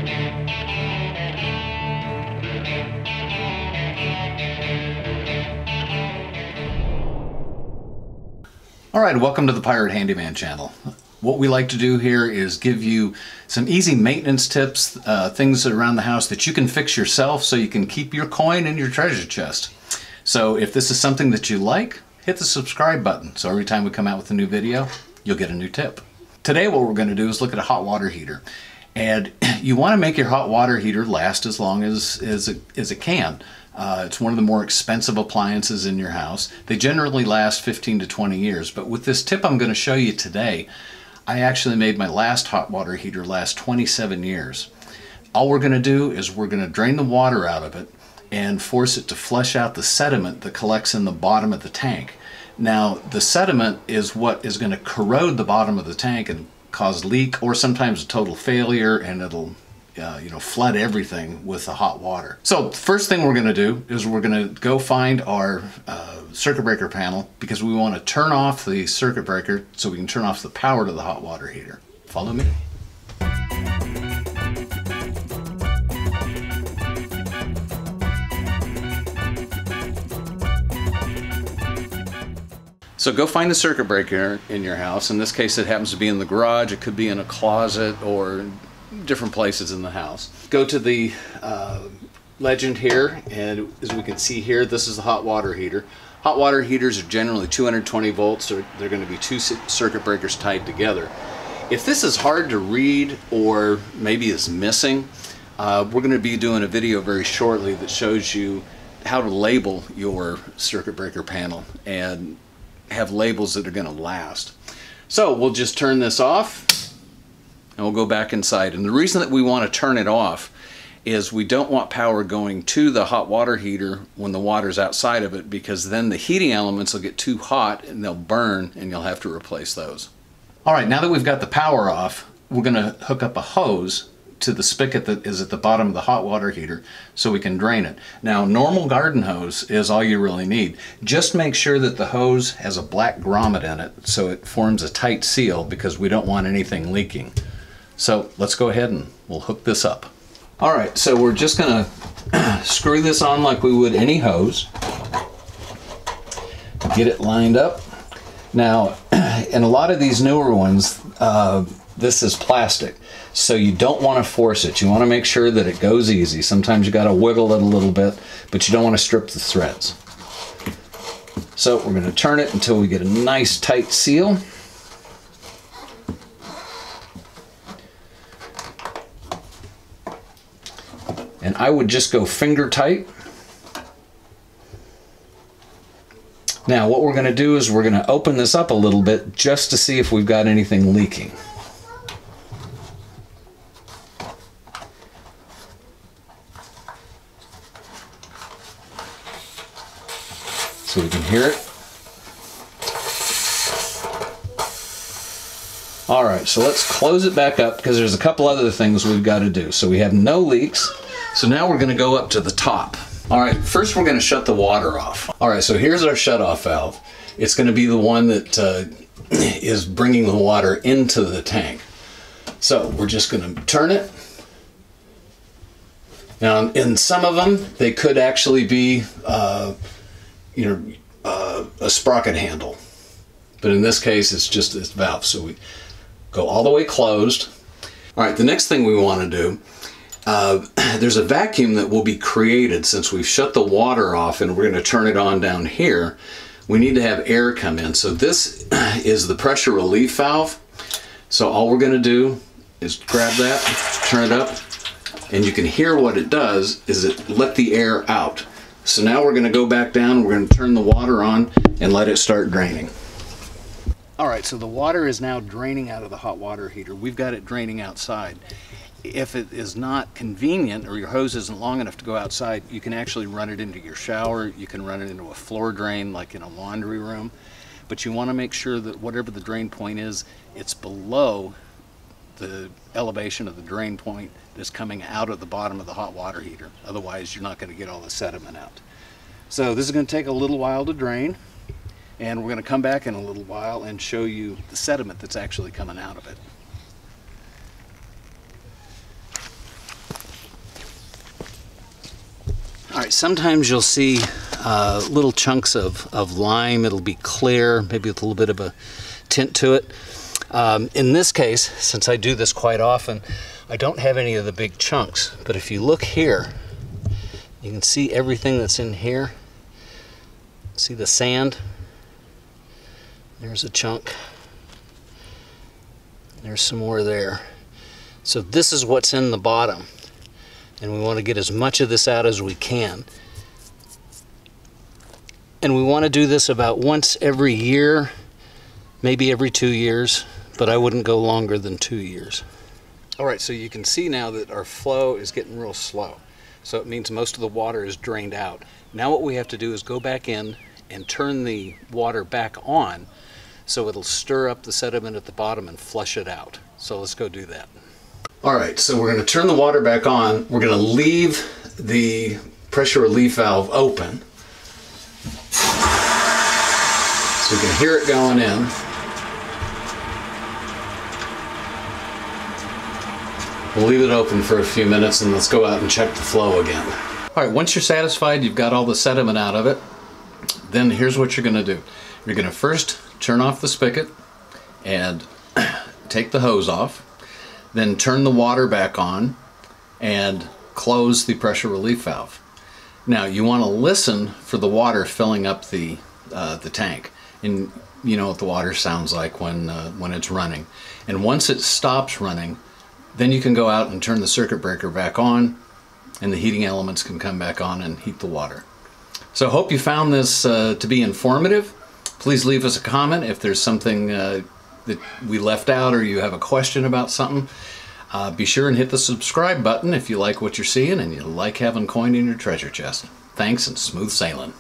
Alright, welcome to the Pirate Handyman channel. What we like to do here is give you some easy maintenance tips, things around the house that you can fix yourself so you can keep your coin in your treasure chest. So if this is something that you like, hit the subscribe button so every time we come out with a new video, you'll get a new tip. Today what we're going to do is look at a hot water heater. And you want to make your hot water heater last as long as it can. It's one of the more expensive appliances in your house. They generally last 15 to 20 years, but with this tip I'm going to show you today, I actually made my last hot water heater last 27 years. All we're going to do is we're going to drain the water out of it and force it to flush out the sediment that collects in the bottom of the tank. Now, the sediment is what is going to corrode the bottom of the tank and cause leak or sometimes a total failure, and it'll flood everything with the hot water. So the first thing we're going to do is we're going to go find our circuit breaker panel, because we want to turn off the circuit breaker so we can turn off the power to the hot water heater. Follow me. So go find the circuit breaker in your house. In this case it happens to be in the garage, it could be in a closet or different places in the house. Go to the legend here, and as we can see here, this is the hot water heater. Hot water heaters are generally 220 volts, so they're going to be two circuit breakers tied together. If this is hard to read or maybe is missing, we're going to be doing a video very shortly that shows you how to label your circuit breaker panel and have labels that are going to last. So we'll just turn this off and we'll go back inside. And the reason that we want to turn it off is we don't want power going to the hot water heater when the water's outside of it, because then the heating elements will get too hot and they'll burn and you'll have to replace those. Alright, now that we've got the power off, we're going to hook up a hose to the spigot that is at the bottom of the hot water heater so we can drain it. Now, normal garden hose is all you really need. Just make sure that the hose has a black grommet in it so it forms a tight seal, because we don't want anything leaking. So let's go ahead and we'll hook this up. Alright, so we're just going to screw this on like we would any hose. Get it lined up. Now, in a lot of these newer ones, this is plastic, so you don't want to force it. You want to make sure that it goes easy. Sometimes you got to wiggle it a little bit, but you don't want to strip the threads. So we're going to turn it until we get a nice tight seal. And I would just go finger tight. Now what we're going to do is we're going to open this up a little bit just to see if we've got anything leaking. So we can hear it. Alright, so let's close it back up, because there's a couple other things we've got to do. So we have no leaks. So now we're going to go up to the top. Alright, first we're going to shut the water off. Alright, so here's our shutoff valve. It's going to be the one that is bringing the water into the tank. So we're just going to turn it. Now, in some of them, they could actually be a sprocket handle. But in this case, it's just this valve. So we go all the way closed. Alright, the next thing we want to do, there's a vacuum that will be created since we've shut the water off and we're going to turn it on down here. We need to have air come in. So this is the pressure relief valve. So all we're going to do is grab that, turn it up, and you can hear what it does is it let the air out. So now we're going to go back down, we're going to turn the water on and let it start draining. Alright, so the water is now draining out of the hot water heater. We've got it draining outside. If it is not convenient or your hose isn't long enough to go outside, you can actually run it into your shower, you can run it into a floor drain like in a laundry room. But you want to make sure that whatever the drain point is, it's below the elevation of the drain point that's coming out of the bottom of the hot water heater. Otherwise, you're not going to get all the sediment out. So this is going to take a little while to drain, and we're going to come back in a little while and show you the sediment that's actually coming out of it. Alright, sometimes you'll see little chunks of lime. It'll be clear, maybe with a little bit of a tint to it. In this case, since I do this quite often, I don't have any of the big chunks. But if you look here, you can see everything that's in here. See the sand? There's a chunk. There's some more there. So this is what's in the bottom. And we want to get as much of this out as we can. And we want to do this about once every year, maybe every 2 years, but I wouldn't go longer than 2 years. Alright, so you can see now that our flow is getting real slow. So it means most of the water is drained out. Now what we have to do is go back in and turn the water back on so it'll stir up the sediment at the bottom and flush it out. So let's go do that. Alright, so we're going to turn the water back on. We're going to leave the pressure relief valve open so we can hear it going in. We'll leave it open for a few minutes and let's go out and check the flow again. Alright, once you're satisfied you've got all the sediment out of it, then here's what you're going to do. You're going to first turn off the spigot and take the hose off. Then turn the water back on and close the pressure relief valve. Now you want to listen for the water filling up the tank, and you know what the water sounds like when it's running. And once it stops running, then you can go out and turn the circuit breaker back on, and the heating elements can come back on and heat the water. So I hope you found this to be informative. Please leave us a comment if there's something that we left out or you have a question about something. Be sure and hit the subscribe button if you like what you're seeing and you like having coin in your treasure chest. Thanks and smooth sailing.